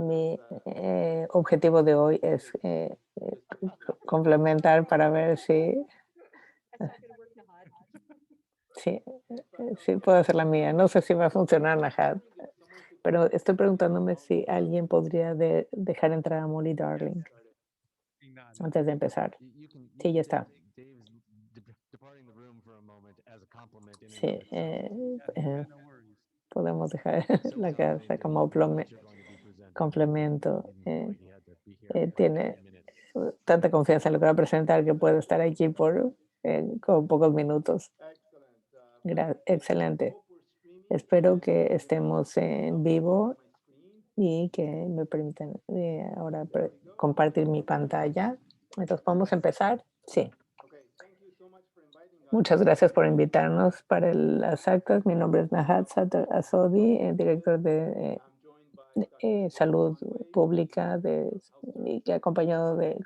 mi objetivo de hoy es complementar para ver si, si puedo hacer la mía. No sé si va a funcionar, Najat, pero estoy preguntándome si alguien podría dejar entrar a Molly Darling antes de empezar. Sí, ya está. Sí, eh, podemos dejar la casa como complemento. Tiene tanta confianza en lo que va a presentar que puede estar aquí por con pocos minutos. Excelente. Espero que estemos en vivo y que me permitan ahora compartir mi pantalla. Entonces, ¿podemos empezar? Sí. Muchas gracias por invitarnos para las actas. Mi nombre es Nahat Asodi, director de salud pública y que acompañado del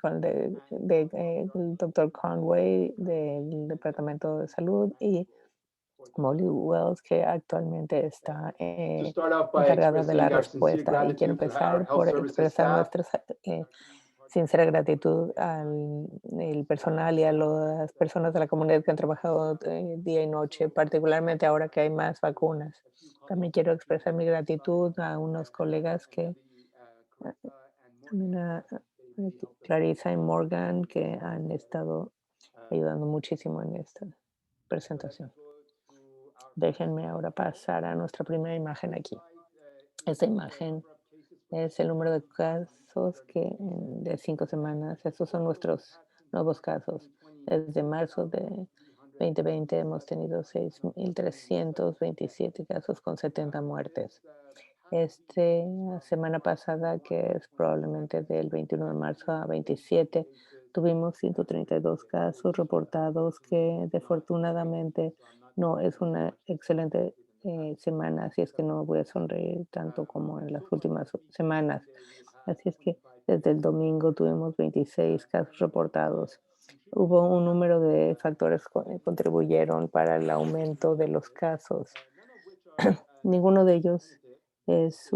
doctor Conway del Departamento de Salud y Molly Wells, que actualmente está To start off by encargada de la expressing our sincere respuesta. Y quiero gratitude to our empezar health por services expresar staff. nuestra sincera gratitud al el personal y a las personas de la comunidad que han trabajado día y noche, particularmente ahora que hay más vacunas. También quiero expresar mi gratitud a unos colegas que, también a Clarissa y Morgan, que han estado ayudando muchísimo en esta presentación. Déjenme ahora pasar a nuestra primera imagen aquí. Esta imagen es el número de casos de 5 semanas. Estos son nuestros nuevos casos. Desde marzo de 2020 hemos tenido 6.327 casos con 70 muertes. La semana pasada, que es probablemente del 21 de marzo a 27, tuvimos 132 casos reportados que desafortunadamente no es una excelente semana, así es que no voy a sonreír tanto como en las últimas semanas. Así es que desde el domingo tuvimos 26 casos reportados. Hubo un número de factores que contribuyeron para el aumento de los casos. Ninguno de ellos es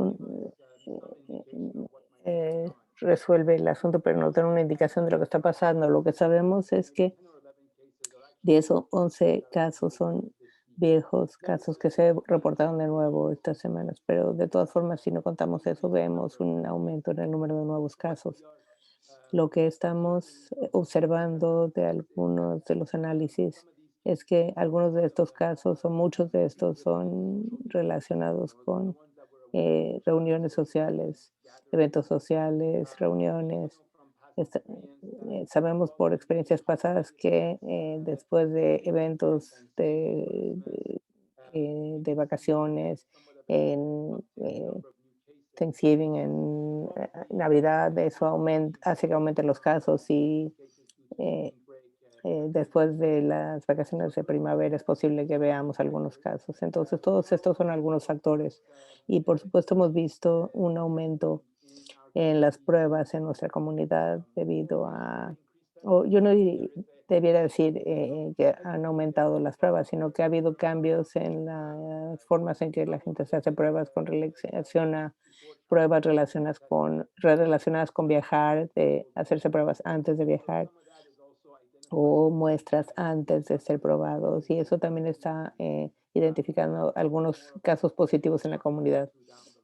resuelve el asunto, pero no tiene una indicación de lo que está pasando. Lo que sabemos es que 10 o 11 casos son viejos, casos que se reportaron de nuevo estas semanas, pero de todas formas, si no contamos eso, vemos un aumento en el número de nuevos casos. Lo que estamos observando de algunos de los análisis es que algunos de estos casos, o muchos de estos, son relacionados con reuniones sociales, eventos sociales, reuniones. Esta- Sabemos por experiencias pasadas que después de eventos de vacaciones, en Thanksgiving, en Navidad, eso hace que aumenten los casos y eh, después de las vacaciones de primavera es posible que veamos algunos casos. Entonces, todos estos son algunos factores. Y por supuesto hemos visto un aumento en las pruebas en nuestra comunidad debido a, o yo no debiera decir que han aumentado las pruebas, sino que ha habido cambios en las formas en que la gente se hace pruebas con relación a pruebas relacionadas con viajar, de hacerse pruebas antes de viajar o muestras antes de ser probados. Y eso también está identificando algunos casos positivos en la comunidad.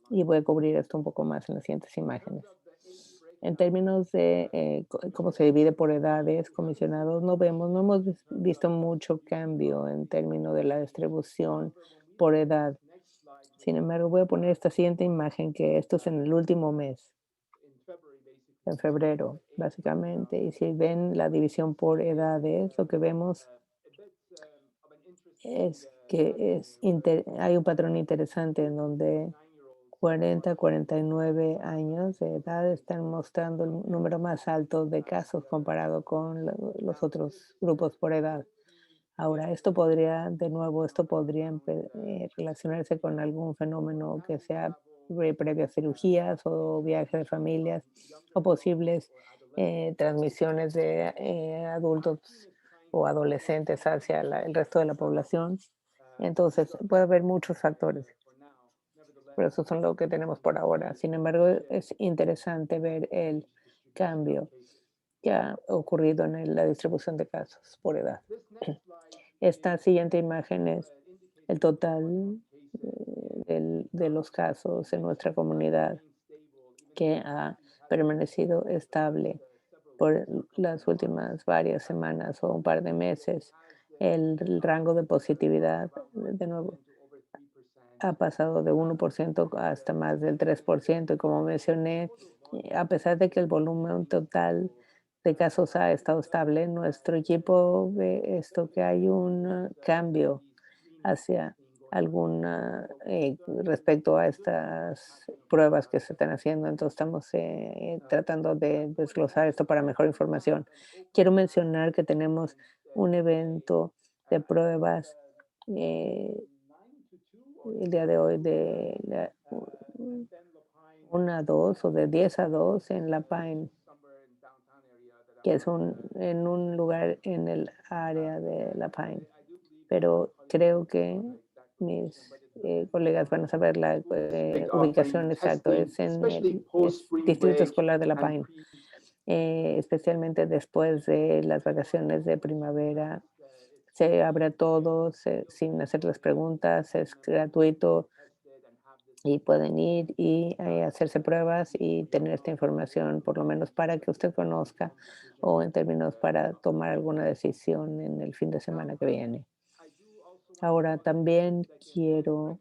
Y voy a cubrir esto un poco más en las siguientes imágenes. En términos de cómo se divide por edades, comisionados, no hemos visto mucho cambio en términos de la distribución por edad. Sin embargo, voy a poner esta siguiente imagen, que esto es en el último mes, en febrero, básicamente. Y si ven la división por edades, lo que vemos es que hay un patrón interesante en donde 40 a 49 años de edad están mostrando el número más alto de casos comparado con los otros grupos por edad. Ahora, esto podría relacionarse con algún fenómeno que sea previo a cirugías o viaje de familias o posibles transmisiones de adultos o adolescentes hacia el resto de la población. Entonces, puede haber muchos factores. pero eso son lo que tenemos por ahora. Sin embargo, es interesante ver el cambio que ha ocurrido en la distribución de casos por edad. Esta siguiente imagen es el total de los casos en nuestra comunidad que ha permanecido estable por las últimas varias semanas o un par de meses. El rango de positividad, de nuevo, ha pasado de 1% hasta más del 3%. Y como mencioné, a pesar de que el volumen total de casos ha estado estable, nuestro equipo ve esto que hay un cambio hacia alguna respecto a estas pruebas que se están haciendo. Entonces estamos tratando de desglosar esto para mejor información. Quiero mencionar que tenemos un evento de pruebas eh, el día de hoy de 1 a 2 o de 10 a 2 en La Pine, que es en un lugar en el área de La Pine. Pero creo que mis colegas van a saber la ubicación exacta. Es en el Distrito Escolar de La Pine, especialmente después de las vacaciones de primavera. Se abre a todos sin hacerles preguntas, es gratuito y pueden ir y hacerse pruebas y tener esta información, por lo menos para que usted conozca o en términos para tomar alguna decisión en el fin de semana que viene. Ahora también quiero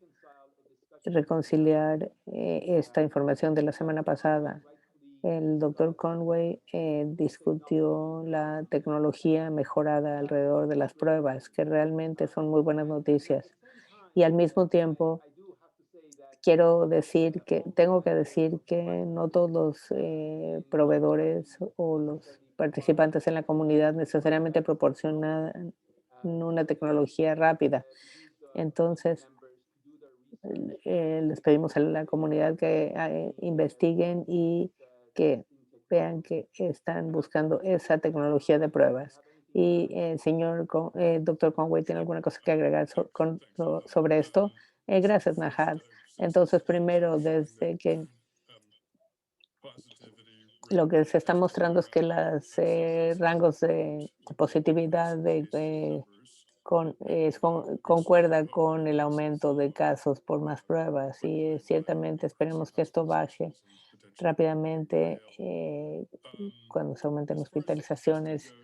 reconciliar esta información de la semana pasada. El doctor Conway discutió la tecnología mejorada alrededor de las pruebas, que realmente son muy buenas noticias. Y al mismo tiempo, quiero decir que tengo que decir que no todos los proveedores o los participantes en la comunidad necesariamente proporcionan una tecnología rápida. Entonces, les pedimos a la comunidad que investiguen y que vean que están buscando esa tecnología de pruebas. Y doctor Conway, ¿tiene alguna cosa que agregar sobre esto? Gracias, Nahad. Entonces, primero, desde que lo que se está mostrando es que los rangos de positividad concuerda con el aumento de casos por más pruebas y ciertamente esperemos que esto baje rápidamente cuando se aumenten hospitalizaciones.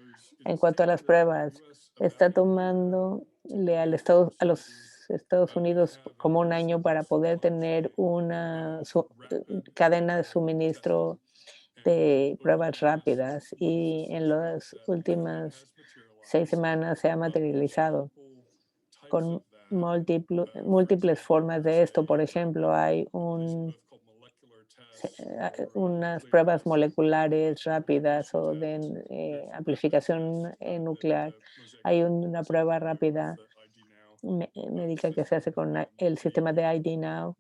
En cuanto a las pruebas, está tomándole a los Estados Unidos como un año para poder tener una cadena de suministro de pruebas rápidas y en las últimas 6 semanas se ha materializado con múltiples formas de esto. Por ejemplo, hay unas pruebas moleculares rápidas o de amplificación nuclear. Hay una prueba rápida médica que se hace con el sistema de ID Now,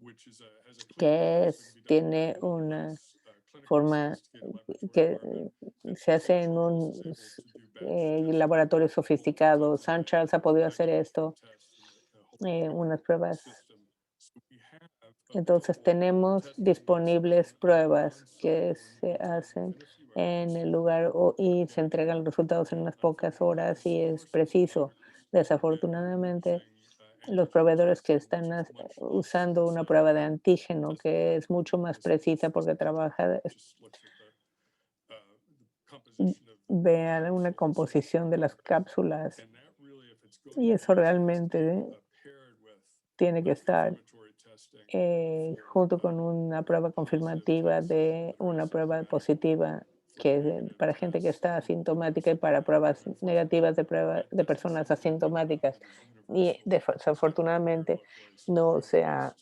tiene una forma que se hace en un laboratorio sofisticado. San Charles ha podido hacer esto, unas pruebas. Entonces tenemos disponibles pruebas que se hacen en el lugar y se entregan los resultados en unas pocas horas y es preciso. Desafortunadamente, los proveedores que están usando una prueba de antígeno que es mucho más precisa porque trabaja, vean una composición de las cápsulas y eso realmente tiene que estar junto con una prueba confirmativa de una prueba positiva que es para gente que está asintomática y para pruebas negativas de personas asintomáticas. Y desafortunadamente no se ha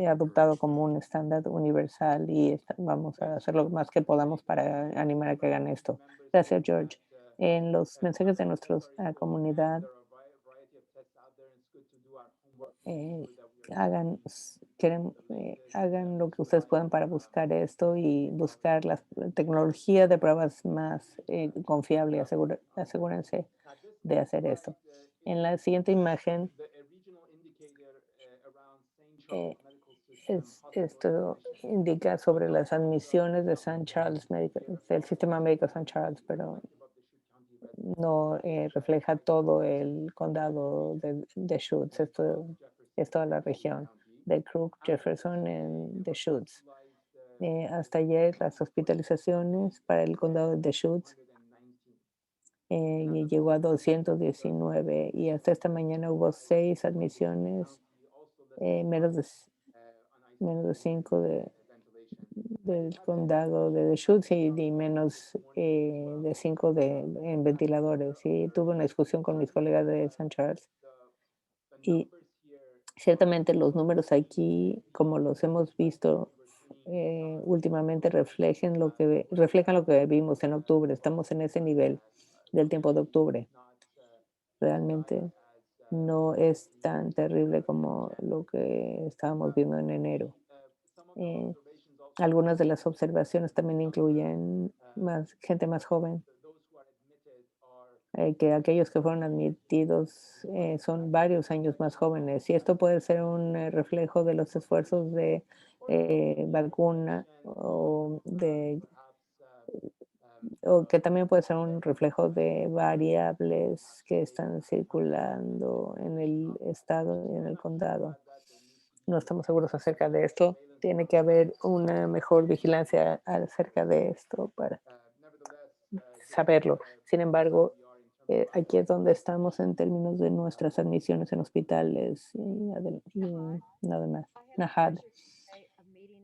adoptado como un estándar universal y vamos a hacer lo más que podamos para animar a que hagan esto. Gracias, George. En los mensajes de nuestra comunidad, eh, hagan lo que ustedes puedan para buscar esto y buscar la tecnología de pruebas más confiable y asegúrense de hacer esto. En la siguiente imagen, eh, Esto indica sobre las admisiones de San Charles del sistema médico San Charles, pero no refleja todo el condado de Deschutes. Esto es toda la región de Crook, Jefferson, en Deschutes. Hasta ayer las hospitalizaciones para el condado de Deschutes y llegó a 219 y hasta esta mañana hubo 6 admisiones, menos de, menos de 5 del condado de Deschutes y menos de 5 en ventiladores. Y tuve una discusión con mis colegas de San Charles y ciertamente los números aquí, como los hemos visto últimamente, reflejan lo que vimos en octubre. Estamos en ese nivel del tiempo de octubre. Realmente no es tan terrible como lo que estábamos viendo en enero. Eh, Algunas de las observaciones también incluyen gente más joven, que aquellos que fueron admitidos son varios años más jóvenes. Y esto puede ser un reflejo de los esfuerzos de vacuna o que también puede ser un reflejo de variables que están circulando en el estado y en el condado. No estamos seguros acerca de esto. Tiene que haber una mejor vigilancia acerca de esto para saberlo. Sin embargo, aquí es donde estamos en términos de nuestras admisiones en hospitales y nada más. Nahad,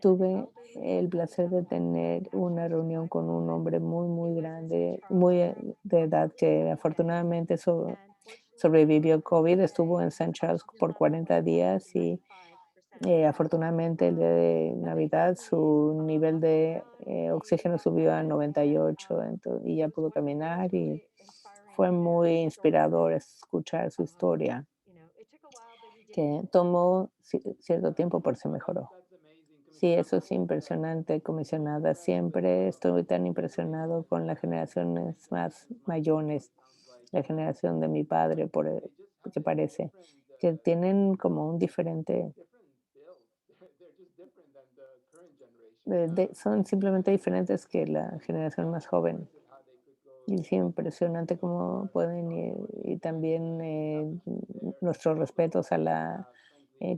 tuve el placer de tener una reunión con un hombre muy, muy grande, muy de edad, que afortunadamente sobrevivió COVID. Estuvo en San Charles por 40 días y afortunadamente el día de Navidad su nivel de oxígeno subió a 98 y ya pudo caminar y fue muy inspirador escuchar su historia, que tomó cierto tiempo, pero se mejoró. Sí, eso es impresionante, comisionada. Siempre estoy tan impresionado con las generaciones más mayores, la generación de mi padre, que parece que tienen como un diferente, son simplemente diferentes que la generación más joven. Y es impresionante cómo pueden y también nuestros respetos a la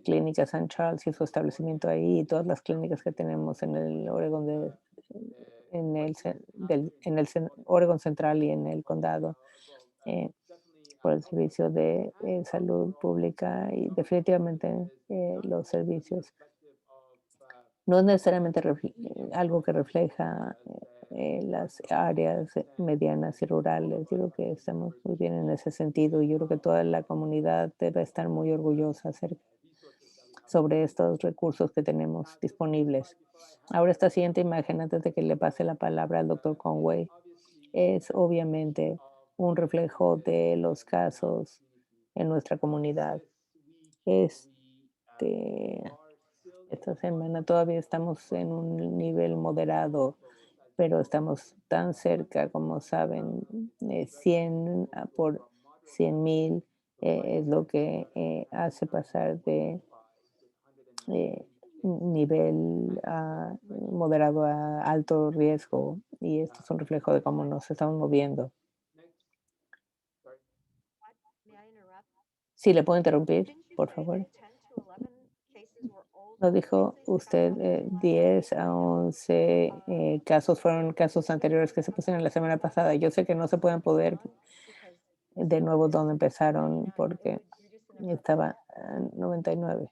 clínica San Charles y su establecimiento ahí y todas las clínicas que tenemos en el Oregon Oregon Central y en el condado eh, por el servicio de salud pública y definitivamente los servicios no es necesariamente algo que refleja las áreas medianas y rurales. Yo creo que estamos muy bien en ese sentido y yo creo que toda la comunidad debe estar muy orgullosa sobre estos recursos que tenemos disponibles. Ahora esta siguiente imagen, antes de que le pase la palabra al doctor Conway, es obviamente un reflejo de los casos en nuestra comunidad. Este, esta semana todavía estamos en un nivel moderado, pero estamos tan cerca, como saben, 100 por 100,000 es lo que hace pasar de nivel moderado a alto riesgo. Y esto es un reflejo de cómo nos estamos moviendo. Sí, le puedo interrumpir, por favor. Nos dijo usted 10 a 11 casos fueron casos anteriores que se pusieron la semana pasada. Yo sé que no se pueden poder de nuevo donde empezaron porque estaba a 99.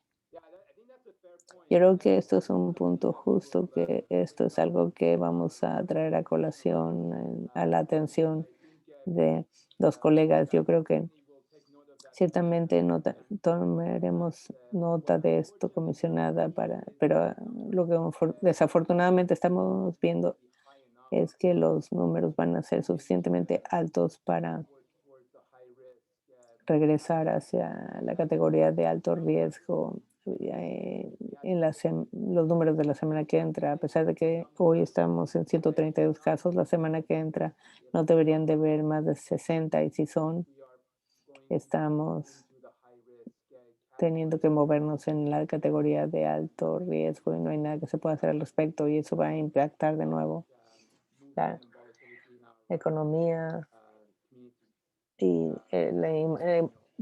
Yo creo que esto es un punto justo, que esto es algo que vamos a traer a colación, a la atención de los colegas. Yo creo que ciertamente tomaremos nota de esto, comisionada, pero lo que desafortunadamente estamos viendo es que los números van a ser suficientemente altos para regresar hacia la categoría de alto riesgo en los números de la semana que entra. A pesar de que hoy estamos en 132 casos, la semana que entra no deberían de haber más de 60 y si son, estamos teniendo que movernos en la categoría de alto riesgo y no hay nada que se pueda hacer al respecto y eso va a impactar de nuevo la economía y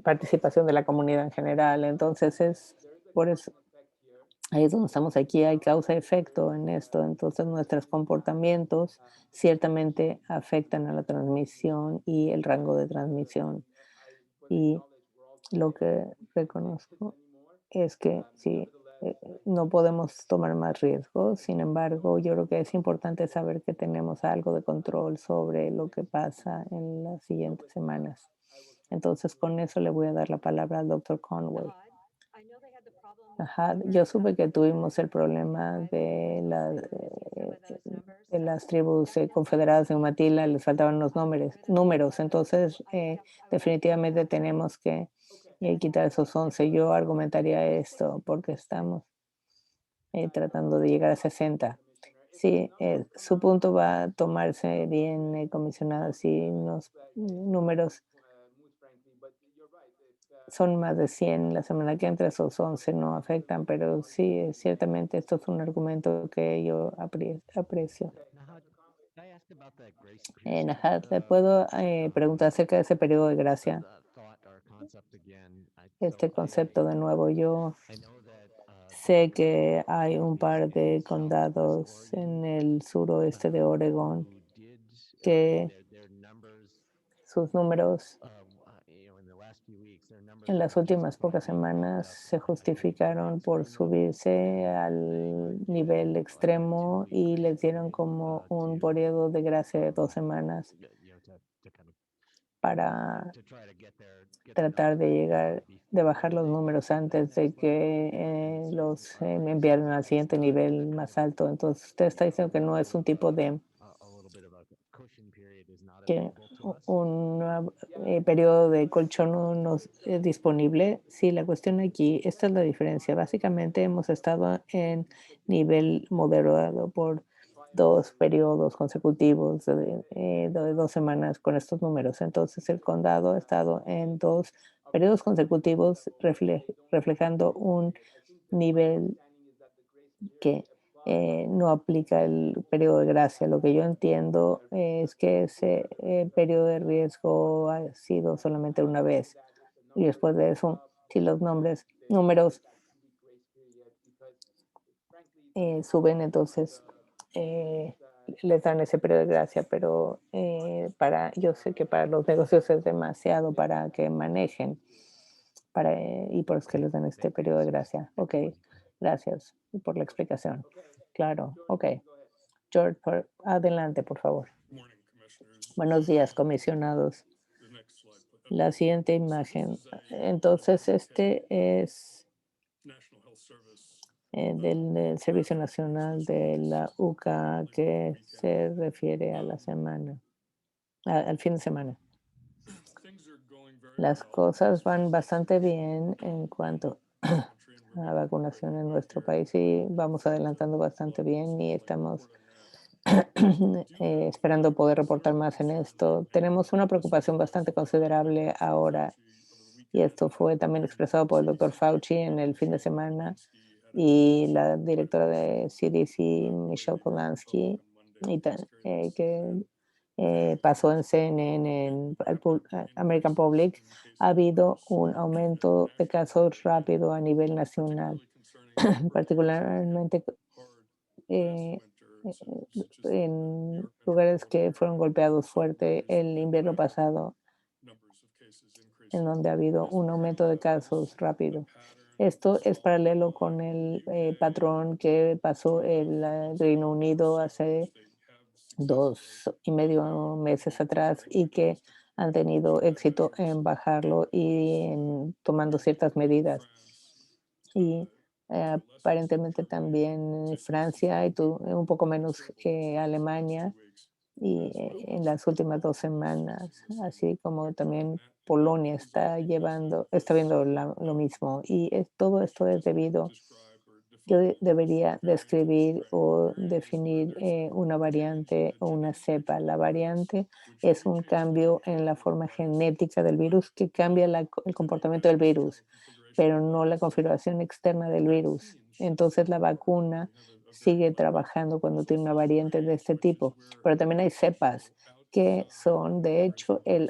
participación de la comunidad en general. Entonces es por eso, ahí es donde estamos aquí, hay causa-efecto en esto. Entonces nuestros comportamientos ciertamente afectan a la transmisión y el rango de transmisión. Y lo que reconozco es que sí, no podemos tomar más riesgos. Sin embargo, yo creo que es importante saber que tenemos algo de control sobre lo que pasa en las siguientes semanas. Entonces, con eso le voy a dar la palabra al doctor Conway. Ajá, yo supe que tuvimos el problema de las tribus confederadas de Umatilla, les faltaban los números, entonces definitivamente tenemos que quitar esos 11. Yo argumentaría esto porque estamos tratando de llegar a 60. Sí, su punto va a tomarse bien, comisionado, si los números son más de 100 la semana que entra, esos 11 no afectan, pero sí, ciertamente esto es un argumento que yo aprecio. Najat, ¿le puedo preguntar acerca de ese periodo de gracia? Este concepto de nuevo, yo sé que hay un par de condados en el suroeste de Oregón que sus números en las últimas pocas semanas se justificaron por subirse al nivel extremo y les dieron como un periodo de gracia de 2 semanas para tratar de llegar, de bajar los números antes de que los me enviaran al siguiente nivel más alto. Entonces, usted está diciendo que no es un tipo de que un periodo de colchón no nos es disponible. Sí, la cuestión aquí, esta es la diferencia. Básicamente hemos estado en nivel moderado por 2 periodos consecutivos de 2 semanas con estos números. Entonces, el condado ha estado en 2 periodos consecutivos reflejando un nivel que no aplica el periodo de gracia. Lo que yo entiendo es que ese periodo de riesgo ha sido solamente una vez y después de eso, si los números suben, entonces eh, les dan ese periodo de gracia, pero yo sé que para los negocios es demasiado para que manejen y por eso que les dan este periodo de gracia. Ok, gracias por la explicación. Claro, ok. George, adelante, por favor. Morning, Commissioners. Buenos días, comisionados. The next slide, please. La siguiente This is imagen. a Entonces, este es National Health Service del Servicio Nacional organization de based la on UCA the que weekend. se refiere a la semana, al fin de semana. Things are going very Las well cosas as far van as bastante vaccination bien en in cuanto our country, and we're a making very vacunación good en headway nuestro here. país y vamos So, adelantando we'll bastante have bien y more to estamos report on that. We do have esperando poder a reportar certain más en concern esto. and Tenemos una this was preocupación bastante expressed by considerable Dr. ahora Fauci over the y weekend esto fue también and expresado por el doctor CDC Fauci Director en el fin de Michelle semana Walensky at a y conference la that took directora de place CDC, quite Michelle a year ago Polanski, on Monday y to just carry this que event pasó en CNN, and American increases Public, in ha cases habido across un aumento de nationally casos and rápido a nivel nacional, particularly concerning for areas that were hit particularmente hard last eh, winter, such as the New en York lugares que metropolitan fueron area, golpeados some fuerte areas in el invierno Mid-Atlantic, pasado, numbers of cases en increasing. donde ha habido This un aumento very de casos is a rápido. pattern we Esto es saw paralelo con in the el UK patrón que pasó 2.5 el months Reino ago. Unido So hace they have successfully 2 y medio meses atrás y que han tenido contained the éxito en numbers. bajarlo y As en tomando we ciertas know, medidas. France, Y to a lesser extent aparentemente Germany, también continues to Francia y un poco menos observe que levels in the last Alemania 2 weeks y as well en as las últimas dos France semanas, is listening. así como también And that Polonia is está viendo lo what mismo. Y todo I esto should es debido, describe or yo define as debería variant describir strain. o Variant is the definir una change in variante the o una genetic cepa. makeup La of the virus, variante which es un mutates the cambio en la control of the forma virus genética del virus que cambia el to be comportamiento del measured from virus. a configuration pero no la configuración externa del virus. Entonces la vacuna sigue trabajando cuando tiene una variante de este tipo, pero también hay cepas que son, de hecho, el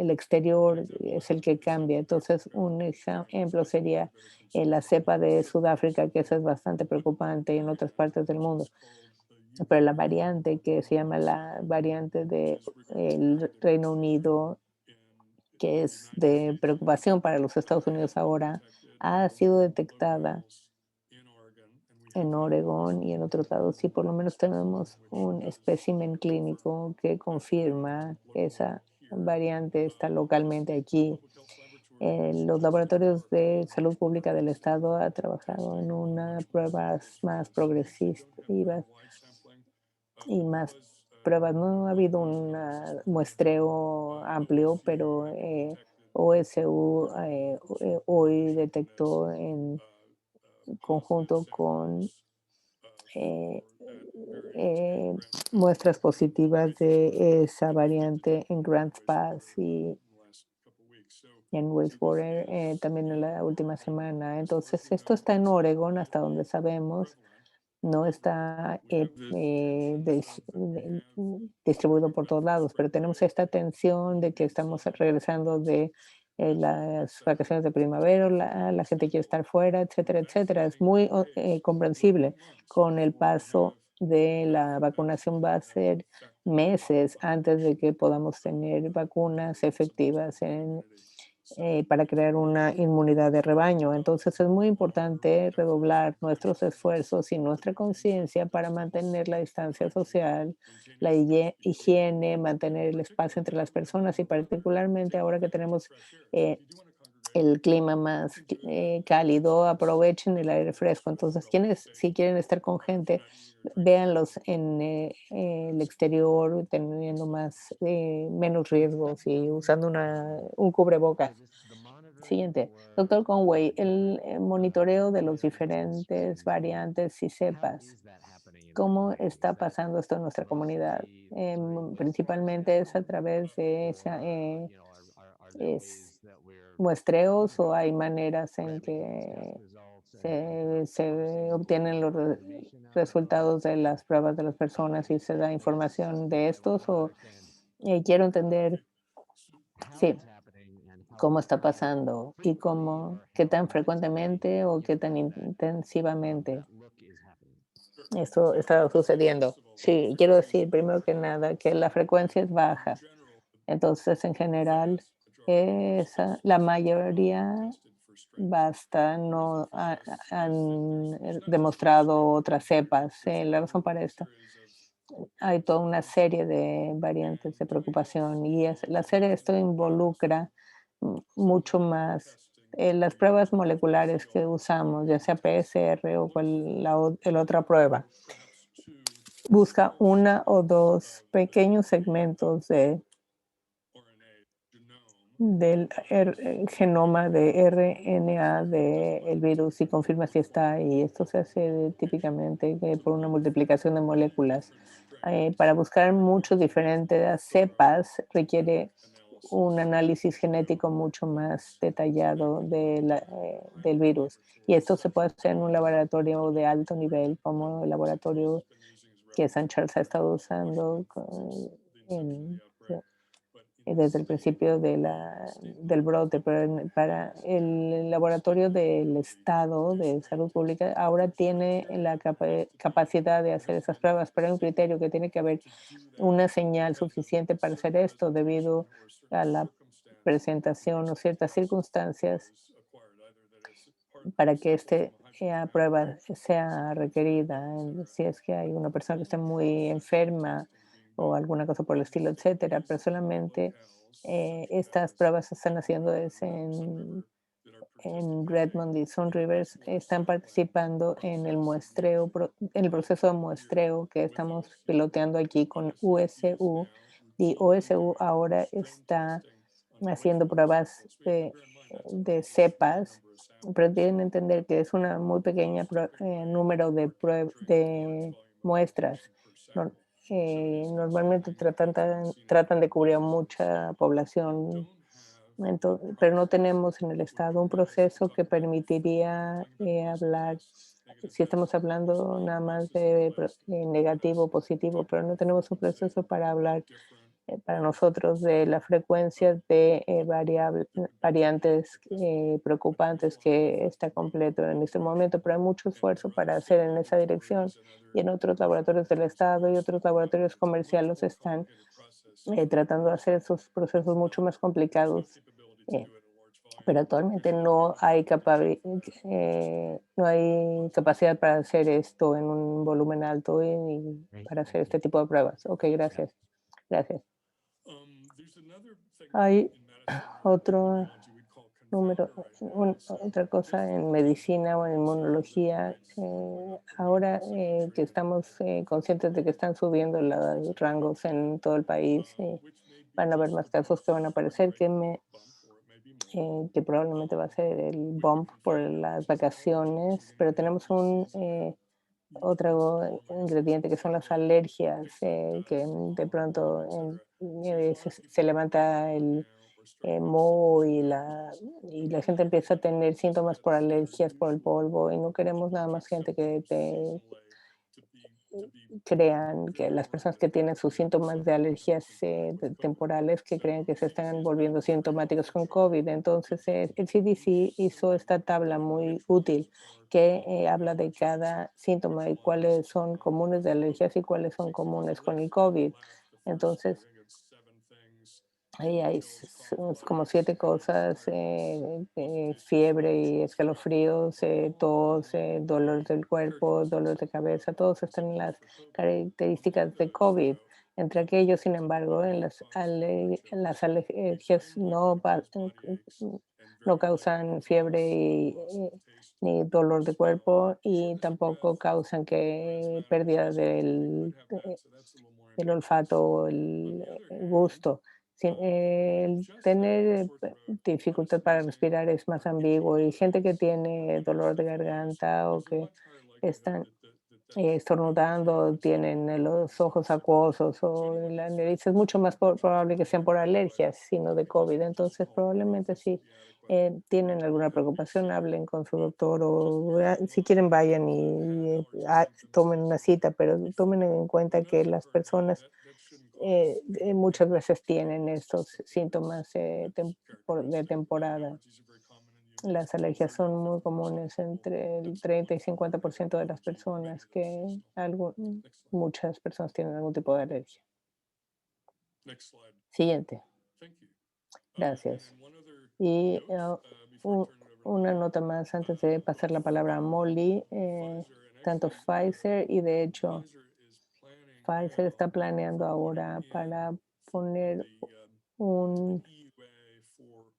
exterior es el que cambia. Entonces, un ejemplo sería la cepa de Sudáfrica, que esa es bastante preocupante y en otras partes del mundo. Pero la variante que se llama la variante de el Reino Unido, que es de preocupación para los Estados Unidos ahora, ha sido detectada en Oregón y en otros lados, y por lo menos tenemos un espécimen clínico que confirma que esa variante está localmente aquí. Los laboratorios de salud pública del estado ha trabajado en unas pruebas más progresivas y más pruebas. No ha habido un muestreo amplio, pero OSU hoy detectó en conjunto con eh, eh, muestras positivas de esa variante en Grants Pass y en Wastewater también en la última semana. Entonces, esto está en Oregon, hasta donde sabemos. No está distribuido por todos lados, pero tenemos esta tensión de que estamos regresando de las vacaciones de primavera, la gente quiere estar fuera, etcétera, etcétera. Es muy comprensible. Con el paso de la vacunación va a ser meses antes de que podamos tener vacunas efectivas para crear una inmunidad de rebaño. Entonces es muy importante redoblar nuestros esfuerzos y nuestra conciencia para mantener la distancia social, la higiene, mantener el espacio entre las personas y particularmente ahora que tenemos eh, el clima más cálido, aprovechen el aire fresco. Entonces, quienes si quieren estar con gente, véanlos en el exterior, teniendo menos riesgos y usando un cubrebocas. Siguiente, doctor Conway, el monitoreo de los diferentes variantes y cepas. ¿Cómo está pasando esto en nuestra comunidad? Principalmente es a través de es muestreos o hay maneras en que se obtienen los resultados de las pruebas de las personas y se da información de estos o quiero entender, sí, cómo está pasando y qué tan frecuentemente o qué tan intensivamente esto está sucediendo. Sí, quiero decir primero que nada que la frecuencia es baja. Entonces, en general, la mayoría basta, no han demostrado otras cepas. La razón para esto, hay toda una serie de variantes de preocupación y la serie de esto involucra mucho más las pruebas moleculares que usamos, ya sea PCR o el otra prueba. Busca una o dos pequeños segmentos del genoma de RNA del virus y confirma si está ahí. Esto se hace típicamente por una multiplicación de moléculas. Para buscar muchos diferentes cepas requiere un análisis genético mucho más detallado del virus. Y esto se puede hacer en un laboratorio de alto nivel, como el laboratorio que San Charles ha estado usando en desde el principio del brote, pero para el laboratorio del Estado de Salud Pública ahora tiene la capacidad de hacer esas pruebas, pero hay un criterio que tiene que haber una señal suficiente para hacer esto debido a la presentación o ciertas circunstancias para que prueba sea requerida, si es que hay una persona que esté muy enferma o alguna cosa por el estilo, etcétera, pero solamente estas pruebas se están haciendo en Redmond y Sun Rivers, están participando en el en el proceso de muestreo que estamos piloteando aquí con USU, y OSU ahora está haciendo pruebas de cepas, pero tienen que entender que es una muy pequeña número de muestras. Nor- Normalmente tratan de cubrir a mucha población Pero no tenemos en el Estado un proceso que permitiría hablar, si estamos hablando nada más de negativo o positivo, pero no tenemos un proceso para hablar para nosotros de la frecuencia de variantes preocupantes que está completo en este momento, pero hay mucho esfuerzo para hacer en esa dirección y en otros laboratorios del Estado y otros laboratorios comerciales están tratando de hacer esos procesos mucho más complicados. eh, pero actualmente no hay capacidad para hacer esto en un volumen alto y Thank para you. hacer este tipo de pruebas. Ok, Yeah. gracias. Gracias. There's another thing Hay in medicine or otro immunology we'd call número, confounder mechanisms. otra cosa Different en medicina o en mechanisms that inmunología. raise or Ahora increase the que trigger estamos conscientes de que están subiendo los rangos en todo el país, which may be van a haber just más the casos que van a summer aparecer break bump, or it may be more. que probablemente va a ser el With the bump por confounder, las which is allergens, vacaciones, pero tenemos un immunogenicity, otro neutrophils, ingrediente que son las alergias, que de or pronto et cetera. So a lot of se people are levanta panicking el now or starting to moho suffer y from y la gente pneumonia empieza a tener symptoms síntomas that por are alergias por el unusual, polvo y no but queremos nada are más gente que accepted te seasonally to be crean que las therefore personas que tienen sus indicated. síntomas de So I alergias think like with COVID. temporales que So crean que se están CDC is volviendo working very hard sintomáticos to con try COVID. to Entonces, el CDC hizo sort esta tabla muy which útil ones are que common habla de allergens, cada síntoma which y ones cuáles son are comunes de alergias y cuáles son comunes con el sequelae that COVID. last. The first, I Entonces, think it's 7 things. ahí hay Chills, cough, como headaches, 7 cosas, sinus, fiebre inflammation, y escalofríos, tos, dolor del cuerpo, dolor de characteristics of cabeza, COVID. todos están en Symptoms las for COVID. Among características de those, COVID. though, Entre aquellos, sin embargo, typical en responses are en chills, las which alergias only cause body aches and no very rarely causan fiebre cause loss of taste ni or dolor de smell, cuerpo y shortness of breath, tampoco causan dry asthmatic pérdida chest pain. You could have that, so that's a little more del interesting. olfato o On the other el hand, gusto. El just those tener sorts of chronic dificultad para sneezing respirar es más or ambiguo y itching gente que nose or tiene even dolor de sniffles garganta o is a que much higher likelihood están that estornudando, pneumococci tienen los is ojos present. acuosos So o anyone la who's got nariz, es mucho más probable que sean por alergias, bronchitis, sino de people COVID. should just Entonces, call their probablemente office to si be adequately tienen alguna preocupación, seen. hablen con su But doctor just o merely si quieren looking vayan to add allergy symptoms tomen una is cita, pero tomen before en cuenta que las enough occur, personas that shouldn't cause muchas veces tienen terrible estos systemic síntomas de characteristic. temporada. Allergies are very common in the United Las States. alergias 30 son to muy 50% of comunes people entre el have some 30 y level of 50% de las allergy, many personas of those seasonal. Next slide. muchas personas tienen algún tipo de alergia. Next slide. Siguiente, Thank you. And gracias. then one other Y note before I u- turn it over to una Molly. nota más antes de pasar la palabra a Both Molly. Pfizer and Tanto actually Pfizer y de hecho Pfizer is planning Pfizer now está for planeando putting ahora in para for poner the un EUA for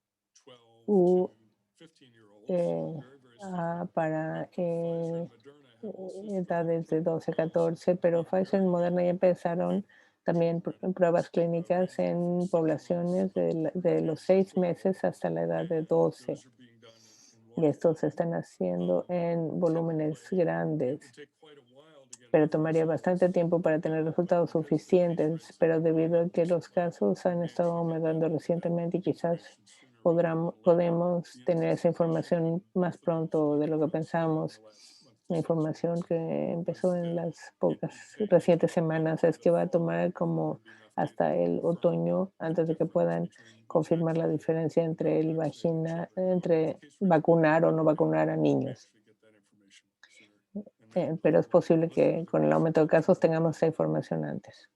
12 to U 15-year-olds. eh, Very, very soon. para But Pfizer and Moderna have also started edades de clinical 12 a trials 14, pero in Pfizer y very Moderna ya young empezaron también children, pruebas clínicas ranging from en 6 months poblaciones up to de los 6 12. meses hasta la edad de And 12. those are being done in Y large estos se volume. están haciendo en volúmenes Typically, it would grandes, take quite a while to get pero enough tomaría results, bastante tiempo para tener but resultados because the case suficientes. rates Pero are going debido up a que los recently, casos han we estado should get that aumentando recientemente y quizás information sooner rather than later. podemos The tener esa anticipation información más with the pronto de lo que FDA starting in pensamos. the last month La to 6 información months que was empezó en that las it pocas would take recientes maybe semanas by es the que va a fall tomar before there como would be enough data hasta to el confirm otoño the antes de que difference puedan between confirmar la diferencia entre vaccinating children and entre case rates going up vacunar o and no we vacunar a may niños. actually get that information sooner. And then Pero es posible let's go to que the con el aumento de presentations. casos tengamos esa información antes.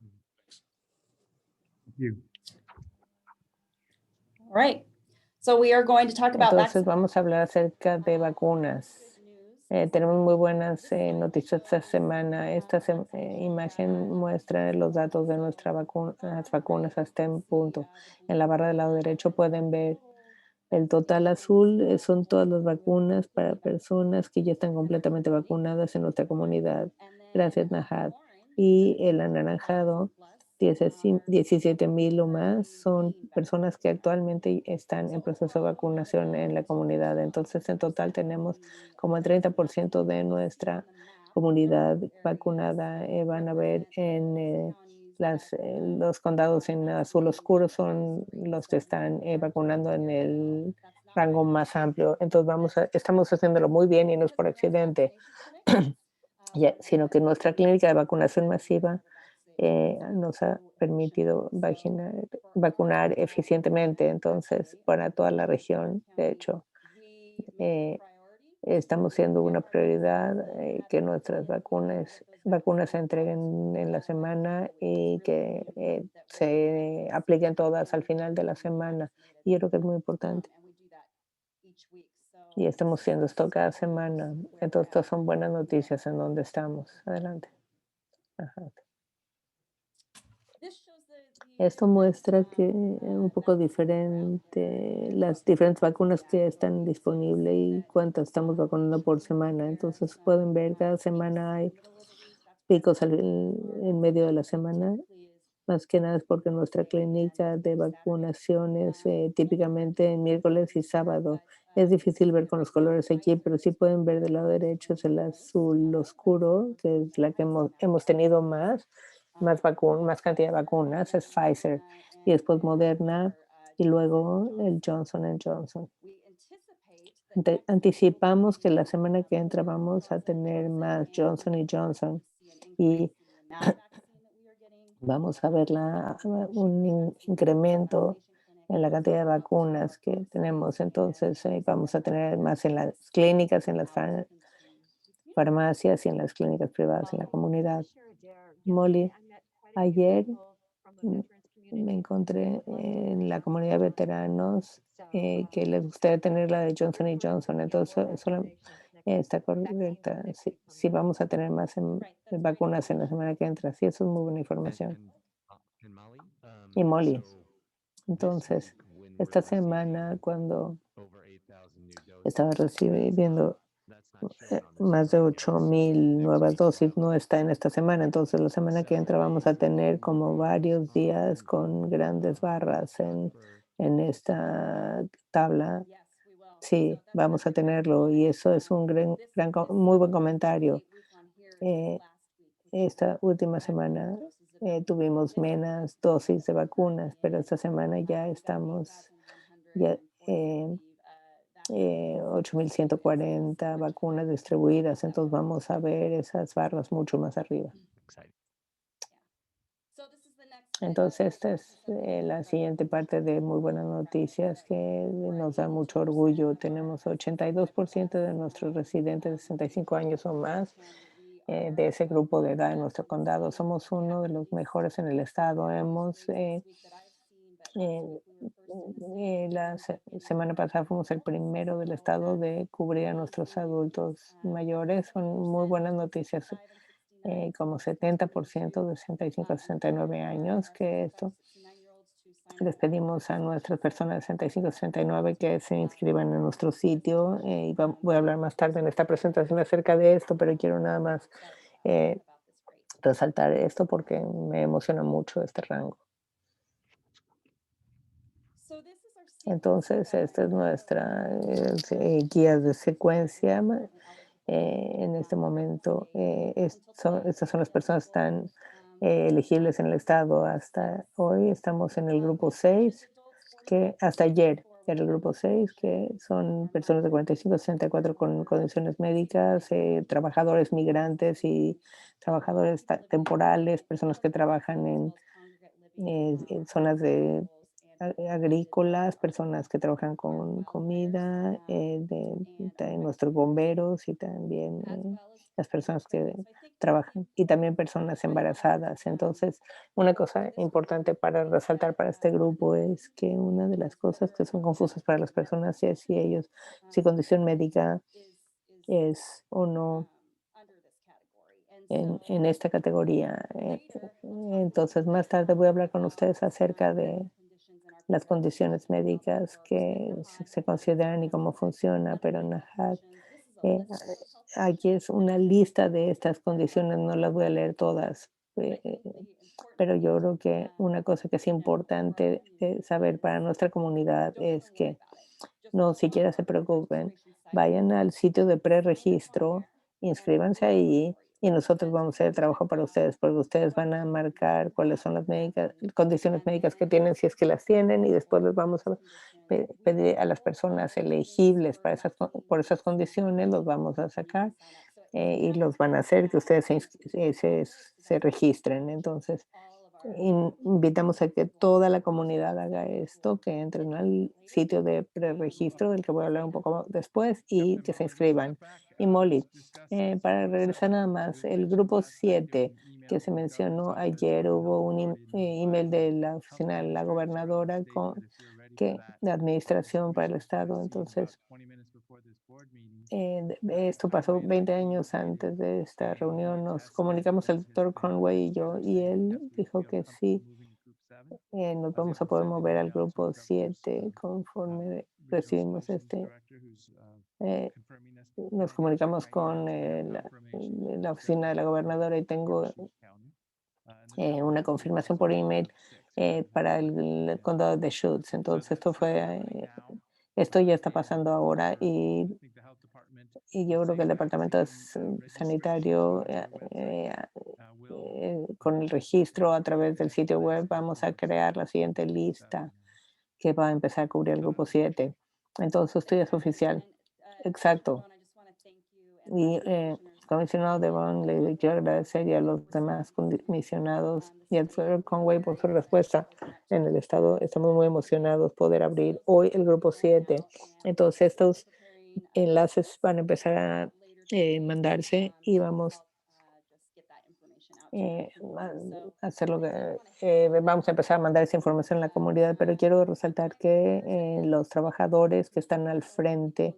Thanks. Thank you. All right. So we are going to talk about Entonces vaccines. vamos a hablar acerca de vacunas. Tenemos muy buenas noticias esta semana. Esta imagen muestra los datos de las vacunas hasta en punto. En la barra del lado derecho pueden ver el total azul, son todas las vacunas para personas que ya están completamente vacunadas en nuestra comunidad. Gracias, Nahad. Y el anaranjado, 17,000 o más, son personas que actualmente están en proceso de vacunación en la comunidad. Entonces, en total tenemos como el 30% de nuestra comunidad vacunada. Van a ver los condados en azul oscuro son los que están vacunando en el rango más amplio. Entonces estamos haciéndolo muy bien y no es por accidente, sino que nuestra clínica de vacunación masiva nos ha permitido vacunar eficientemente, entonces, para toda la región. De hecho, eh, estamos siendo una prioridad que nuestras vacunas se entreguen en la semana y que se apliquen todas al final de la semana. Y yo creo que es muy importante. Y estamos haciendo esto cada semana. Entonces, estas son buenas noticias en donde estamos. Adelante. Ajá. Esto muestra que un poco diferente, las diferentes vacunas que están disponibles y cuántas estamos vacunando por semana. Entonces pueden ver, cada semana hay picos en medio de la semana. Más que nada es porque nuestra clínica de vacunaciones típicamente en miércoles y sábado. Es difícil ver con los colores aquí, pero sí pueden ver del lado derecho es el azul oscuro, que es la que hemos tenido más cantidad de vacunas, es Pfizer, y después Moderna, y luego el Johnson. Anticipamos que la semana que entra vamos a tener más Johnson y vamos a ver incremento en la cantidad de vacunas que tenemos. Entonces, vamos a tener más en las clínicas, en las farmacias y en las clínicas privadas en la comunidad. Molly, ayer mm, me encontré en la comunidad de veteranos que les gustaría tener la de Johnson. Entonces, está correcta. Sí, sí, vamos a tener más vacunas en la semana que entra. Sí, eso es muy buena información. Y Molly, entonces, esta semana cuando estaba recibiendo más de 8,000 nuevas dosis, no está en esta semana, entonces la semana que entra vamos a tener como varios días con grandes barras en esta tabla. Sí, vamos a tenerlo y eso es un muy buen comentario. Eh, Esta última semana tuvimos menos dosis de vacunas, pero esta semana ya estamos ya, eh, 8,140 vacunas distribuidas, entonces vamos a ver esas barras mucho más arriba. Entonces, esta es la siguiente parte de muy buenas noticias que nos da mucho orgullo. Tenemos 82% de nuestros residentes de 65 años o más de ese grupo de edad en nuestro condado. Somos uno de los mejores en el estado. Eh, semana pasada fuimos el primero del estado de cubrir a nuestros adultos mayores. Son muy buenas noticias, como 70% de 65 a 69 años, que esto les pedimos a nuestras personas de 65 a 69 que se inscriban en nuestro sitio. Voy a hablar más tarde en esta presentación acerca de esto, pero quiero nada más eh, resaltar esto porque me emociona mucho este rango. Entonces, esta es nuestra guía de secuencia. En este momento, estas son las personas que están elegibles en el estado. Hasta hoy estamos en el grupo 6, que hasta ayer era el grupo 6, que son personas de 45 a 64 con condiciones médicas, trabajadores migrantes y trabajadores temporales, personas que trabajan en zonas agrícolas, personas que trabajan con comida, nuestros bomberos y también las personas que trabajan y también personas embarazadas. Entonces, una cosa importante para resaltar para este grupo es que una de las cosas que son confusas para las personas es si condición médica es o no en esta categoría. Entonces, más tarde voy a hablar con ustedes acerca de las condiciones médicas que se consideran y cómo funciona, pero NAHAC, eh, aquí es una lista de estas condiciones, no las voy a leer todas, pero yo creo que una cosa que es importante saber para nuestra comunidad es que no siquiera se preocupen, vayan al sitio de preregistro, inscríbanse ahí y nosotros vamos a hacer el trabajo para ustedes, porque ustedes van a marcar cuáles son las condiciones médicas que tienen, si es que las tienen, y después les vamos a pedir a las personas elegibles para por esas condiciones, los vamos a sacar y los van a hacer que ustedes se registren. Entonces, invitamos a que toda la comunidad haga esto, que entren al sitio de preregistro, del que voy a hablar un poco después, y que se inscriban. Y Molly, para regresar nada más, el grupo 7 que se mencionó ayer, hubo un email de la oficina de la gobernadora de administración para el Estado. Entonces, esto pasó 20 años antes de esta reunión. Nos comunicamos el doctor Conway y yo, y él dijo que sí, nos vamos a poder mover al grupo 7 conforme recibimos eh, nos comunicamos con la oficina de la gobernadora y tengo una confirmación por email para el condado de Schutz. Entonces, esto ya está pasando ahora y yo creo que el departamento sanitario, con el registro a través del sitio web, vamos a crear la siguiente lista que va a empezar a cubrir el grupo 7. Entonces, esto ya es oficial. Exacto. Y comisionado Devon, le quiero agradecer y a los demás comisionados y al señor Conway por su respuesta. En el estado estamos muy emocionados poder abrir hoy el grupo 7. Entonces, estos enlaces van a empezar a mandarse y vamos hacer lo que vamos a empezar a mandar esa información a la comunidad, pero quiero resaltar que los trabajadores que están al frente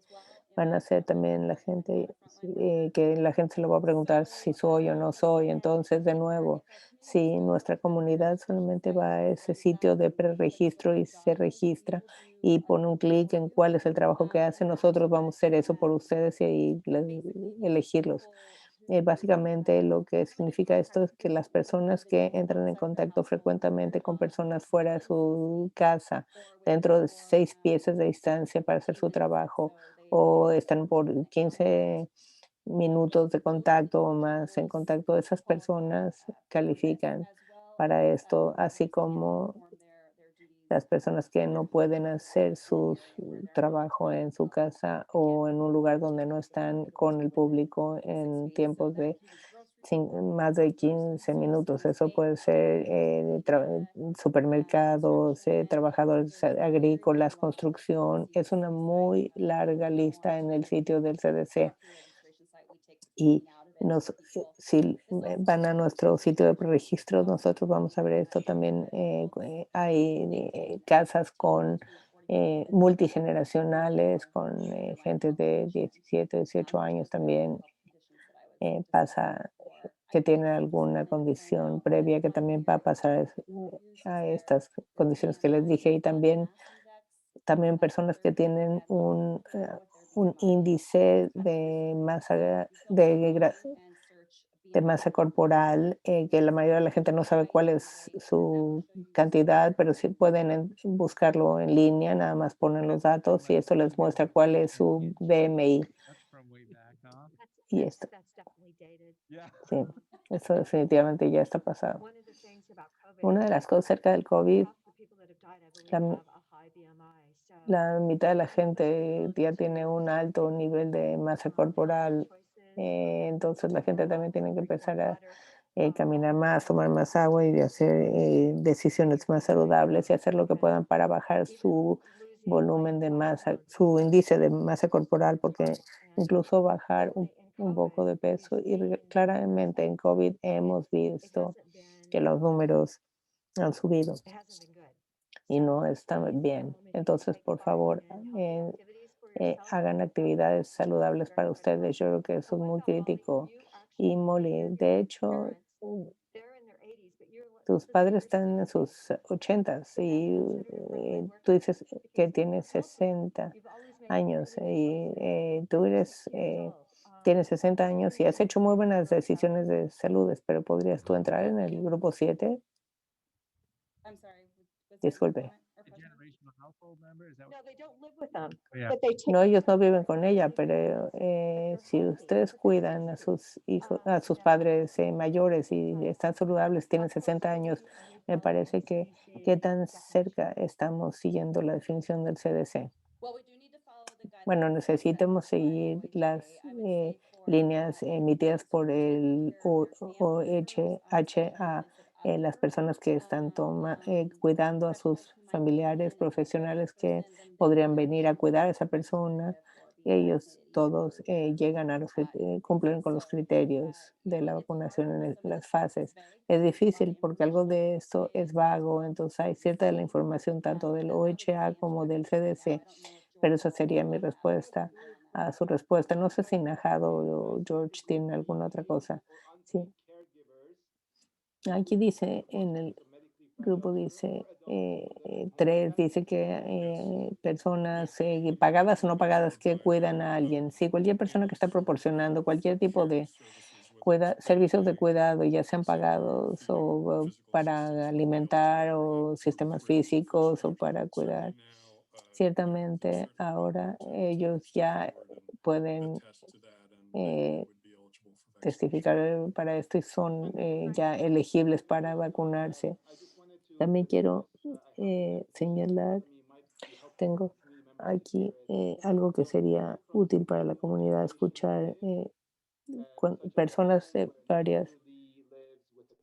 van a ser también la gente, que la gente se lo va a preguntar si soy o no soy. Entonces, de nuevo, si nuestra comunidad solamente va a ese sitio de preregistro y se registra y pone un clic en cuál es el trabajo que hace, nosotros vamos a hacer eso por ustedes y elegirlos. Básicamente lo que significa esto es que las personas que entran en contacto frecuentemente con personas fuera de su casa, dentro de 6 pies de distancia para hacer su trabajo, o están por 15 minutos de contacto o más en contacto, esas personas califican para esto, así como las personas que no pueden hacer su trabajo en su casa o en un lugar donde no están con el público en tiempos de más de 15 minutos. Eso puede ser supermercados, trabajadores agrícolas, construcción. Es una muy larga lista en el sitio del CDC. Y si van a nuestro sitio de preregistro, nosotros vamos a ver esto también. Hay casas con multigeneracionales, con gente de 17, 18 años también. Pasa que tienen alguna condición previa que también va a pasar a estas condiciones que les dije, y también personas que tienen un índice de masa corporal, que la mayoría de la gente no sabe cuál es su cantidad, pero sí pueden buscarlo en línea, nada más ponen los datos y esto les muestra cuál es su BMI. Y esto, sí, eso definitivamente ya está pasado. Una de las cosas cerca del COVID, la, la mitad de la gente ya tiene un alto nivel de masa corporal, entonces la gente también tiene que empezar a caminar más, tomar más agua y de hacer decisiones más saludables y hacer lo que puedan para bajar su volumen de masa, su índice de masa corporal, porque incluso bajar un poco de peso. Y claramente en COVID hemos visto que los números han subido y no están bien. Entonces, por favor, hagan actividades saludables para ustedes. Yo creo que eso es muy crítico. Y Molly, de hecho, tus padres están en sus 80 y tú dices que tienes 60 años y tienes 60 años y has hecho muy buenas decisiones de salud, pero ¿podrías tú entrar en el grupo 7? Disculpe. household member? Is that No, they don't live with them, Yeah. but they take. No, ellos no viven con ella, pero si ustedes cuidan a sus hijos, a sus padres mayores y están saludables, tienen 60 años, me parece que qué tan cerca estamos siguiendo la definición del CDC. Well, we do need to follow the Bueno, guidelines set necesitamos by seguir OHA. las I would say for líneas people emitidas por el your family members, OHA, las personas que están cuidando a sus familiares profesionales que podrían venir a cuidar a esa persona. Ellos todos llegan a cumplen con los criterios de la vacunación en las fases. Es difícil porque algo de esto es vago, entonces hay cierta de la información tanto del OHA como del CDC, pero esa sería mi respuesta a su respuesta. No sé si Najado o George tienen alguna otra cosa. Sí, aquí dice en el grupo, dice 3, dice que personas pagadas o no pagadas que cuidan a alguien. Sí, cualquier persona que está proporcionando cualquier tipo de servicios de cuidado, ya sean pagados o para alimentar o sistemas físicos o para cuidar. Ciertamente ahora ellos ya pueden eh, testificar para esto y son ya elegibles para vacunarse. También quiero señalar, tengo aquí algo que sería útil para la comunidad escuchar personas de varias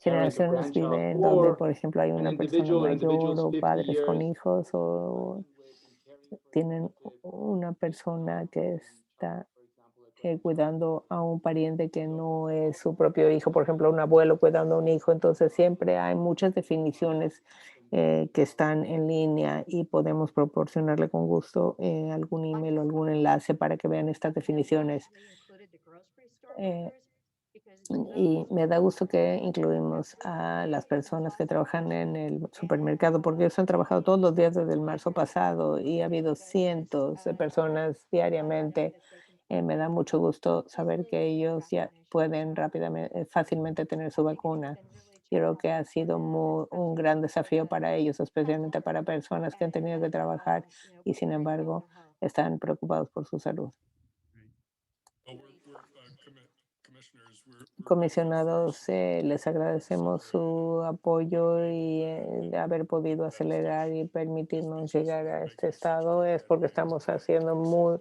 Parent or generaciones grandchild, viven donde, or por ejemplo, hay an una persona individual or mayor individuals o 50 padres con years hijos o tienen una persona que está cuidando a un pariente que no es su propio hijo, por ejemplo, un abuelo cuidando a un hijo. Entonces siempre hay muchas definiciones que están en línea y podemos proporcionarle con gusto algún email o algún enlace para que vean estas definiciones. Eh, y me da gusto que incluimos a las personas que trabajan en el supermercado, porque ellos han trabajado todos los días desde el marzo pasado y ha habido cientos de personas diariamente. Me da mucho gusto saber que ellos ya pueden rápidamente, fácilmente tener su vacuna. Creo que ha sido un gran desafío para ellos, especialmente para personas que han tenido que trabajar y sin embargo están preocupados por su salud. Well, commissioners, we're grateful Comisionados, for your les agradecemos su apoyo y de haber podido support. acelerar y permitirnos llegar a este Make us estado. Es porque estamos haciendo muy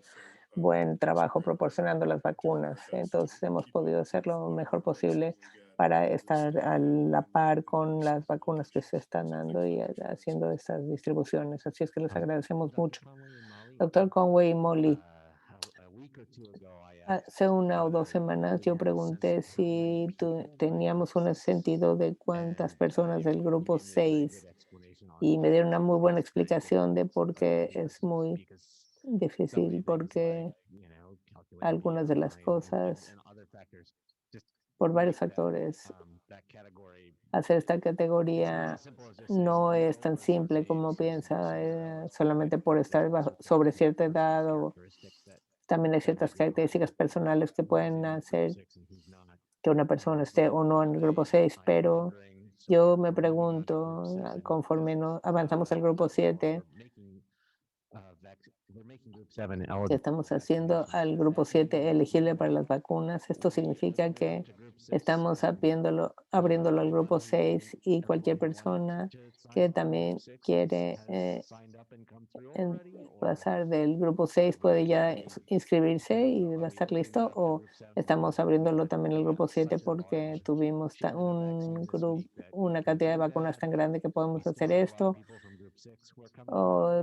buen trabajo very proporcionando las vacunas. Entonces hemos podido hacer lo mejor posible para estar a la par con las vacunas que se están dando y haciendo estas distribuciones. Así es que les agradecemos mucho. Doctor Conway y Molly, hace 1 o 2 semanas yo pregunté si teníamos un sentido de cuántas personas del grupo 6 y me dieron una muy buena explicación de por qué es muy difícil, porque algunas de las cosas, por varios factores, hacer esta categoría no es tan simple como piensa, solamente por estar sobre cierta edad o también hay ciertas características personales que pueden hacer que una persona esté o no en el grupo 6, pero yo me pregunto, conforme avanzamos al grupo 7, que estamos haciendo al grupo 7 elegible para las vacunas, esto significa que estamos abriéndolo al grupo 6 y cualquier persona que también quiere pasar del grupo 6 puede ya inscribirse y va a estar listo, o estamos abriéndolo también al grupo 7 porque tuvimos una cantidad de vacunas tan grande que podemos hacer esto,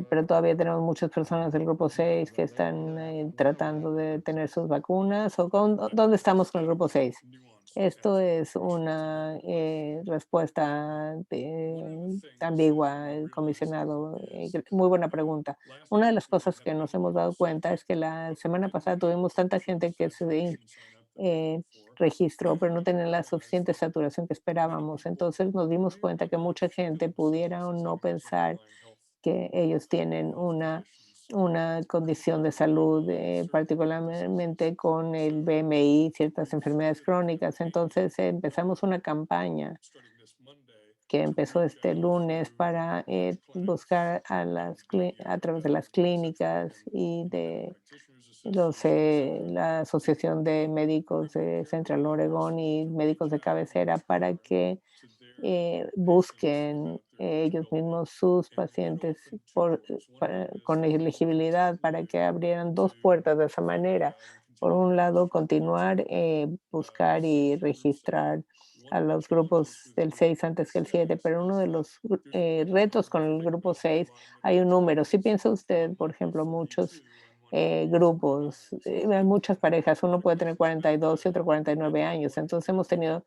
pero todavía tenemos muchas personas del grupo 6 que están tratando de tener sus vacunas, o ¿dónde estamos con el grupo 6? Esto es una respuesta ambigua, el comisionado. Muy buena pregunta. Una de las cosas que nos hemos dado cuenta es que la semana pasada tuvimos tanta gente que se registró, pero no tenían la suficiente saturación que esperábamos. Entonces nos dimos cuenta que mucha gente pudiera o no pensar que ellos tienen una condición de salud, particularmente con el BMI, ciertas enfermedades crónicas. Entonces empezamos una campaña que empezó este lunes para buscar a través de las clínicas y de la Asociación de Médicos de Central Oregón y médicos de cabecera para que busquen ellos mismos sus pacientes con elegibilidad para que abrieran dos puertas de esa manera. Por un lado, continuar, buscar y registrar a los grupos del 6 antes que el 7, pero uno de los retos con el grupo 6 hay un número. Si piensa usted, por ejemplo, muchos grupos, hay muchas parejas, uno puede tener 42 y otro 49 años, entonces hemos tenido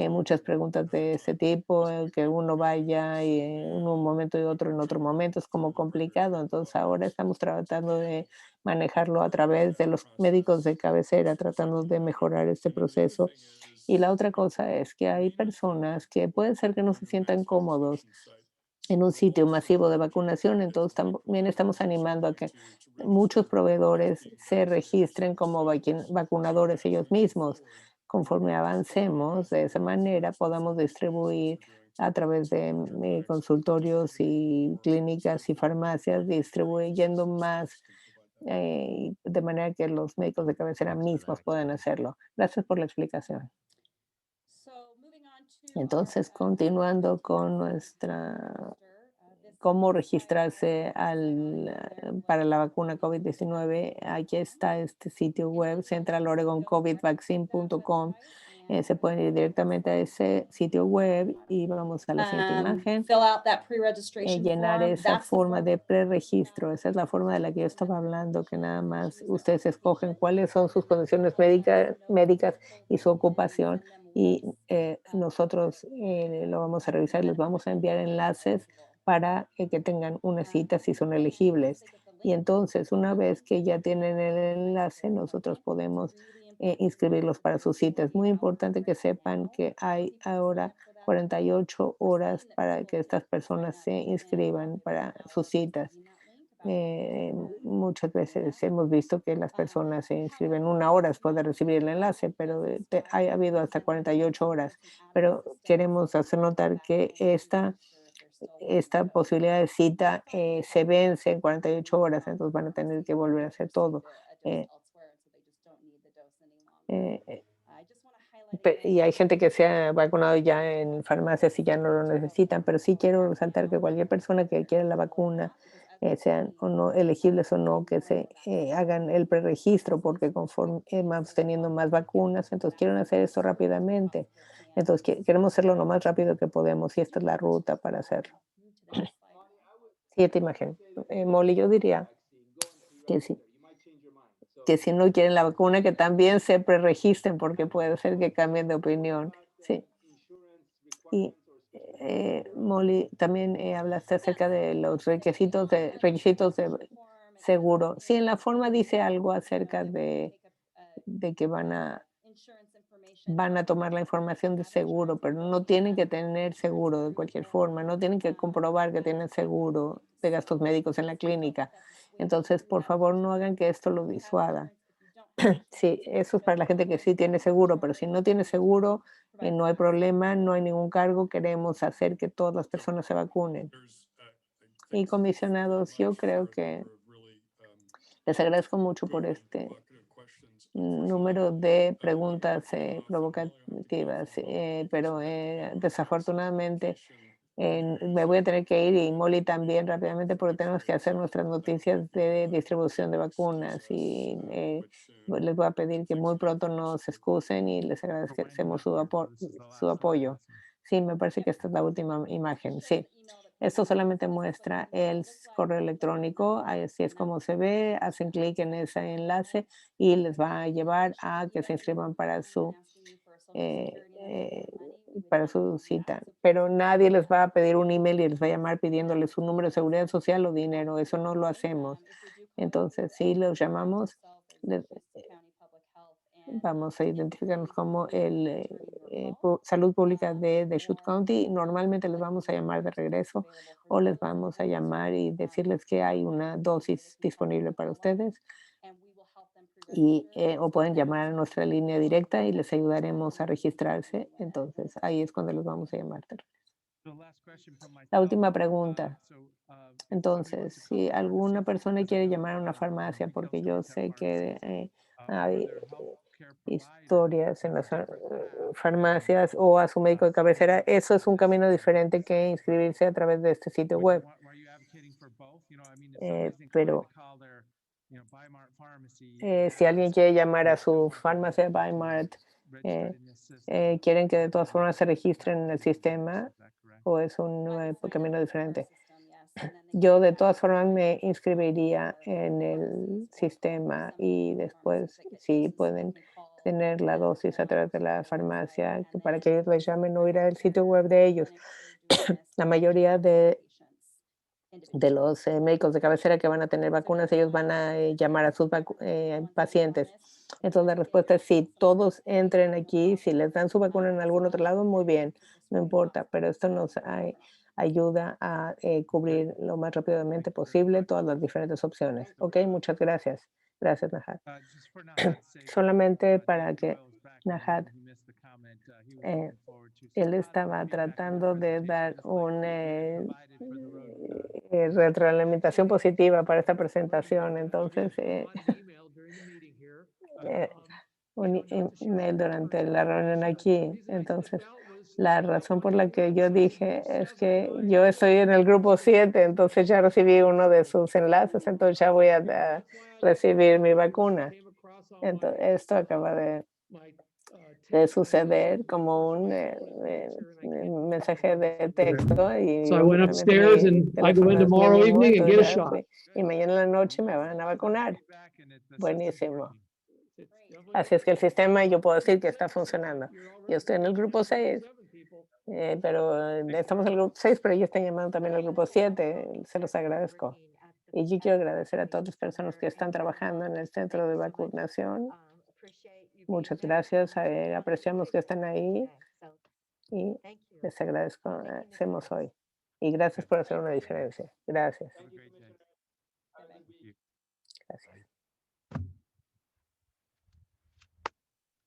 muchas preguntas de ese tipo, que uno vaya y, en un momento y otro en otro momento es como complicado. Entonces ahora estamos tratando de manejarlo a través de los médicos de cabecera, tratando de mejorar este proceso. Y la otra cosa es que hay personas que puede ser que no se sientan cómodos en un sitio masivo de vacunación, entonces también estamos animando a que muchos proveedores se registren como vacunadores ellos mismos. Conforme avancemos, de esa manera podamos distribuir a través de consultorios y clínicas y farmacias, distribuyendo más de manera que los médicos de cabecera mismos puedan hacerlo. Gracias por la explicación. So moving on to Entonces, continuando con nuestra cómo registrarse para la vacuna COVID-19. Aquí está este sitio web, centraloregoncovidvaccine.com. Se pueden ir directamente a ese sitio web y vamos a la siguiente imagen. fill out that pre-registration Llenar form. esa That's the forma form de preregistro. Esa es la forma de la que yo estaba hablando, que nada más ustedes escogen cuáles son sus condiciones médicas y su ocupación y nosotros lo vamos a revisar y les vamos a enviar enlaces para que tengan una cita si son elegibles. Y entonces, una vez que ya tienen el enlace, nosotros podemos inscribirlos para su cita. Es muy importante que sepan que hay ahora 48 horas para que estas personas se inscriban para sus citas. Muchas veces hemos visto que las personas se inscriben una hora después de recibir el enlace, pero ha habido hasta 48 horas. Pero queremos hacer notar que esta posibilidad de cita se vence en 48 horas, entonces van a tener que volver a hacer todo. Eh, eh, y hay gente que se ha vacunado ya en farmacias y ya no lo necesitan, pero sí quiero resaltar que cualquier persona que quiera la vacuna, sean o no elegibles o no, que se hagan el preregistro, porque conforme vamos teniendo más vacunas, entonces quieren hacer esto rápidamente. Entonces queremos hacerlo lo más rápido que podemos y esta es la ruta para hacerlo. Siguiente imagen. Molly, yo diría que sí, que si no quieren la vacuna, que también se preregistren porque puede ser que cambien de opinión. Sí. Y Molly, también hablaste acerca de los requisitos de seguro. Sí, en la forma dice algo acerca de que van a tomar la información de seguro, pero no tienen que tener seguro de cualquier forma, no tienen que comprobar que tienen seguro de gastos médicos en la clínica. Entonces, por favor, no hagan que esto lo disuada. Sí, eso es para la gente que sí tiene seguro, pero si no tiene seguro, no hay problema, no hay ningún cargo, queremos hacer que todas las personas se vacunen. Y comisionados, yo creo que les agradezco mucho por este número de preguntas provocativas, pero desafortunadamente me voy a tener que ir y Molly también rápidamente porque tenemos que hacer nuestras noticias de distribución de vacunas y les voy a pedir que muy pronto nos excusen y les agradecemos su apoyo. Sí, me parece que esta es la última imagen. Sí, esto solamente muestra el correo electrónico, así es como se ve, hacen clic en ese enlace y les va a llevar a que se inscriban eh, eh, para su cita. Pero nadie les va a pedir un email y les va a llamar pidiéndoles su número de seguridad social o dinero. Eso no lo hacemos. Entonces, si los llamamos, les- vamos a identificarnos como Salud Pública de Deschutes County. Normalmente les vamos a llamar de regreso o les vamos a llamar y decirles que hay una dosis disponible para ustedes y, o pueden llamar a nuestra línea directa y les ayudaremos a registrarse. Entonces, ahí es cuando los vamos a llamar. La última pregunta. Entonces, si alguna persona quiere llamar a una farmacia, porque yo sé que hay historias en las farmacias o a su médico de cabecera, eso es un camino diferente que inscribirse a través de este sitio web. Pero si alguien quiere llamar a su farmacia Bimart, ¿quieren que de todas formas se registren en el sistema o es un camino diferente? Yo de todas formas me inscribiría en el sistema y después si pueden tener la dosis a través de la farmacia para que ellos les llamen o ir al sitio web de ellos. La mayoría de los médicos de cabecera que van a tener vacunas, ellos van a llamar a sus pacientes. Entonces la respuesta es sí, todos entren aquí, si les dan su vacuna en algún otro lado, muy bien, no importa, pero esto nos ayuda a cubrir lo más rápidamente posible todas las diferentes opciones. Ok, muchas gracias. Gracias, Nahat. Solamente para que Nahat, él estaba tratando de dar una retroalimentación positiva para esta presentación. Entonces, un email durante la reunión aquí. Entonces, la razón por la que yo dije es que yo estoy en el grupo 7, entonces ya recibí uno de sus enlaces, entonces ya voy a recibir mi vacuna. Entonces, esto acaba de suceder como un mensaje de texto y So I went upstairs and I go in tomorrow evening and get a shot. Y mañana en la noche me van a vacunar. Buenísimo. Así es que el sistema, yo puedo decir que está funcionando. Yo estoy en el grupo 6, pero estamos en el grupo 6, pero ellos están llamando también al grupo 7. Se los agradezco. Y yo quiero agradecer a todas las personas que están trabajando en el centro de vacunación. Muchas gracias. Apreciamos que están ahí y les agradecemos hoy. Y gracias por hacer una diferencia. Gracias. Gracias.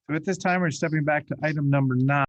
So at this time, we're stepping back to item number 9.